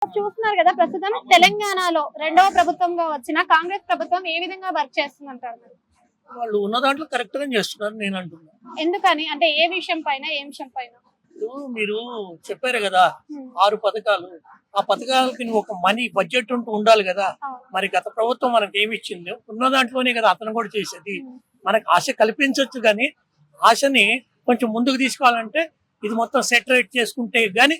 చూస్తున్నారు కదా ప్రస్తుతం తెలంగాణలో రెండవ ప్రభుత్వంగా వచ్చిన కాంగ్రెస్ ప్రభుత్వం ఏ విధంగా వర్క్ చేస్తుందంటారు మరి? వాళ్ళు ఉన్న దాంట్లో కరెక్ట్ గా చేస్తున్నారు నేను అంటున్నా. ఎందుకని అంటే ఏ విషయం పైన ఏ విషయం పైన? ఇప్పుడు మీరు చెప్పారు కదా 6 పథకాలు, ఆ పథకాలకి ఒక మనీ బడ్జెట్ ఉండాలి కదా. మరి గత ప్రభుత్వం మనకి ఏమి ఇచ్చింది? ఉన్న దాంట్లోనే కదా అతను కూడా చేసేది. మనకు ఆశ కల్పించవచ్చు కానీ ఆశని కొంచెం ముందుకు తీసుకోవాలంటే ఇది మొత్తం సెటరేట్ చేసుకుంటే గానీ.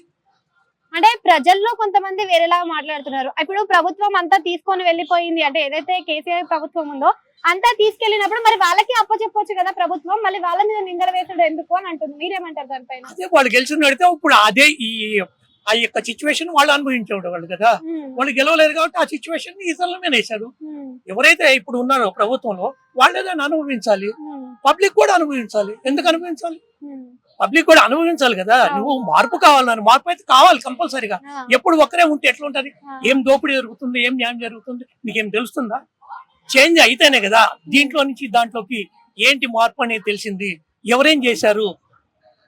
అంటే ప్రజల్లో కొంతమంది వేరేలాగా మాట్లాడుతున్నారు. ఇప్పుడు ప్రభుత్వం అంతా తీసుకొని వెళ్ళిపోయింది అంటే ఏదైతే కేసీఆర్ ప్రభుత్వం ఉందో అంతా తీసుకెళ్లినప్పుడు మరి వాళ్ళకి అప్పచెప్పొచ్చు కదా ప్రభుత్వం, మళ్ళీ వాళ్ళ మీద నిందలు వేసడం ఎందుకు అని అంటుంది. మీరేమంటారు దానిపైన? అదే వాళ్ళు గెలిచినడితే ఇప్పుడు అదే ఆ యొక్క సిచ్యువేషన్ వాళ్ళు అనుభవించేవాళ్ళు కదా. వాళ్ళు గెలవలేరు కాబట్టి ఆ సిచ్యువేషన్ ఇతరుల మీద వేశారు. ఎవరైతే ఇప్పుడు ఉన్నారో ప్రభుత్వంలో వాళ్ళే దాన్ని అనుభవించాలి, పబ్లిక్ కూడా అనుభవించాలి. ఎందుకు అనుభవించాలి? పబ్లిక్ కూడా అనుభవించాలి కదా. నువ్వు మార్పు కావాలని, మార్పు అయితే కావాలి కంపల్సరీగా. ఎప్పుడు ఒక్కరే ఉంటే ఎట్లా ఉంటది? ఏం దోపిడీ జరుగుతుంది, ఏం న్యాయం జరుగుతుంది నీకేం తెలుస్తుందా? చేంజ్ అయితేనే కదా దీంట్లో నుంచి దాంట్లోకి ఏంటి మార్పు అనేది తెలిసింది. ఎవరేం చేశారు?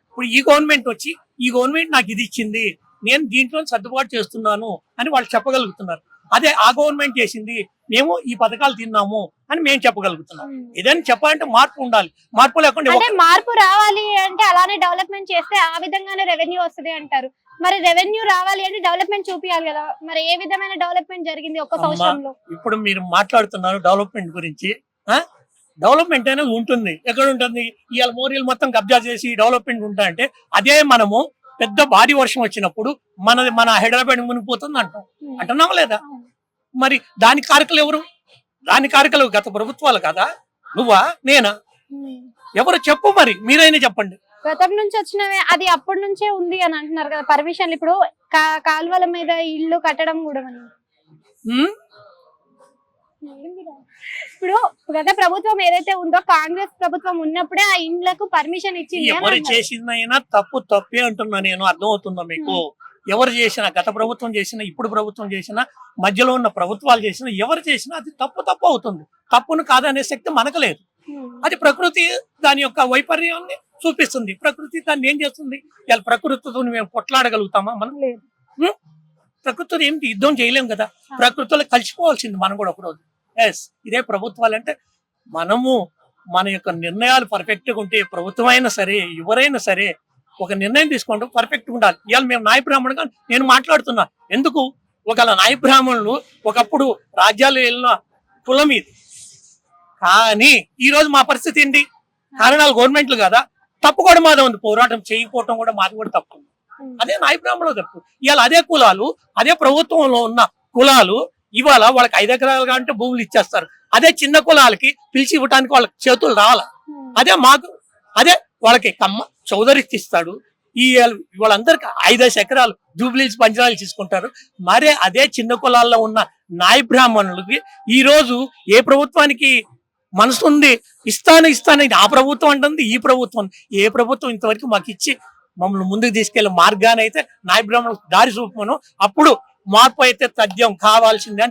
ఇప్పుడు ఈ గవర్నమెంట్ వచ్చి ఈ గవర్నమెంట్ నాకు ఇది ఇచ్చింది, నేను దీంట్లో సర్దుబాటు చేస్తున్నాను అని వాళ్ళు చెప్పగలుగుతున్నారు. అదే ఆ గవర్నమెంట్ చేసింది, మేము ఈ పథకాలు తిన్నాము అని మేము చెప్పగలుగుతున్నాం. ఏదైనా చెప్పాలంటే మార్పు ఉండాలి. మార్పు లేకుండా మార్పు రావాలి అంటే అలానే డెవలప్మెంట్ చేస్తే ఆ విధంగానే రెవెన్యూ వస్తుంది అంటారు. మరి రెవెన్యూ రావాలి అంటే డెవలప్మెంట్ చూపించాలి కదా. మరి ఏ విధమైన డెవలప్మెంట్ జరిగింది ఒక్క సంవత్సరంలో? ఇప్పుడు మీరు మాట్లాడుతున్నారు డెవలప్మెంట్ గురించి. డెవలప్మెంట్ అనేది ఉంటుంది. ఎక్కడ ఉంటుంది? ఇవాళ మోరీలు మొత్తం కబ్జా చేసి డెవలప్మెంట్ ఉంటా అంటే అదే మనము పెద్ద భారీ వర్షం వచ్చినప్పుడు మన హైదరాబాద్ మునిగిపోతుంది అంటున్నావా లేదా? మరి దాని కారకులు ఎవరు? దాని కారకులు గత ప్రభుత్వాలు కదా. నువ్వా నేనా? ఎవరు చెప్పు, మరి మీరైనా చెప్పండి. గతం నుంచి వచ్చినవే, అది అప్పటి నుంచే ఉంది అని అంటున్నారు కదా పర్మిషన్లు. ఇప్పుడు కాలువల మీద ఇల్లు కట్టడం కూడా ఇప్పుడు గత ప్రభుత్వం ఏదైతే ఉందో కాంగ్రెస్ ప్రభుత్వం ఉన్నప్పుడే ఆ ఇండ్లకు పర్మిషన్ ఇచ్చింది. ఎవరు చేసిందైనా తప్పే అంటున్నా నేను. అర్థమవుతుందా మీకు? ఎవరు చేసినా, గత ప్రభుత్వం చేసినా, ఇప్పుడు ప్రభుత్వం చేసినా, మధ్యలో ఉన్న ప్రభుత్వాలు చేసినా, ఎవరు చేసినా అది తప్పు అవుతుంది. తప్పును కాదనే శక్తి మనకు లేదు. అది ప్రకృతి దాని యొక్క వైపర్యాన్ని చూపిస్తుంది. ప్రకృతి దాన్ని ఏం చేస్తుంది? ఇలా ప్రకృతితో మేము కొట్లాడగలుగుతామా? మనం ప్రకృతితో ఏమిటి యుద్ధం చేయలేం కదా. ప్రకృతిలో కలిసిపోవాల్సింది మనం కూడా ఒకరోజు. ఇదే ప్రభుత్వాలు అంటే మనము మన యొక్క నిర్ణయాలు పర్ఫెక్ట్ గా ఉంటే ప్రభుత్వం అయినా సరే ఎవరైనా సరే ఒక నిర్ణయం తీసుకుంటూ పర్ఫెక్ట్ ఉండాలి. ఇవాళ మేము నాయ బ్రాహ్మణుగా నేను మాట్లాడుతున్నా. ఎందుకు? ఒకవేళ నాయ బ్రాహ్మణులు ఒకప్పుడు రాజ్యాలు వెళ్ళిన కులం ఇది, కానీ ఈ రోజు మా పరిస్థితి ఏంటి? కారణాలు గవర్నమెంట్లు కదా. తప్పు కూడా మాదే ఉంది. పోరాటం చేయకపోవటం కూడా మాది కూడా తప్పు. అదే నాయ బ్రాహ్మణులు తప్పు. ఇవాళ అదే కులాలు, అదే ప్రభుత్వంలో ఉన్న కులాలు ఇవాళ వాళ్ళకి 5 ఎకరాలు అంటే భూములు ఇచ్చేస్తారు. అదే చిన్న కులాలకి పిలిచి ఇవ్వడానికి వాళ్ళకి చేతులు రావాల. అదే వాళ్ళకి కమ్మ చౌదరి ఇస్తాడు. వాళ్ళందరికి 5 ఎకరాలు జూబ్లీస్ పంచనాలు తీసుకుంటారు. మరే అదే చిన్న కులాల్లో ఉన్న నాయ బ్రాహ్మణులకి ఈ రోజు ఏ ప్రభుత్వానికి మనసు ఉంది? ఇస్తాను ఆ ప్రభుత్వం అంటుంది, ఈ ప్రభుత్వం. ఏ ప్రభుత్వం ఇంతవరకు మాకు ఇచ్చి మమ్మల్ని ముందుకు తీసుకెళ్లే మార్గాన్ని అయితే నాయ బ్రాహ్మణులకు దారి చూపమను. అప్పుడు మార్పు అయితే తథ్యం కావాల్సిందే అని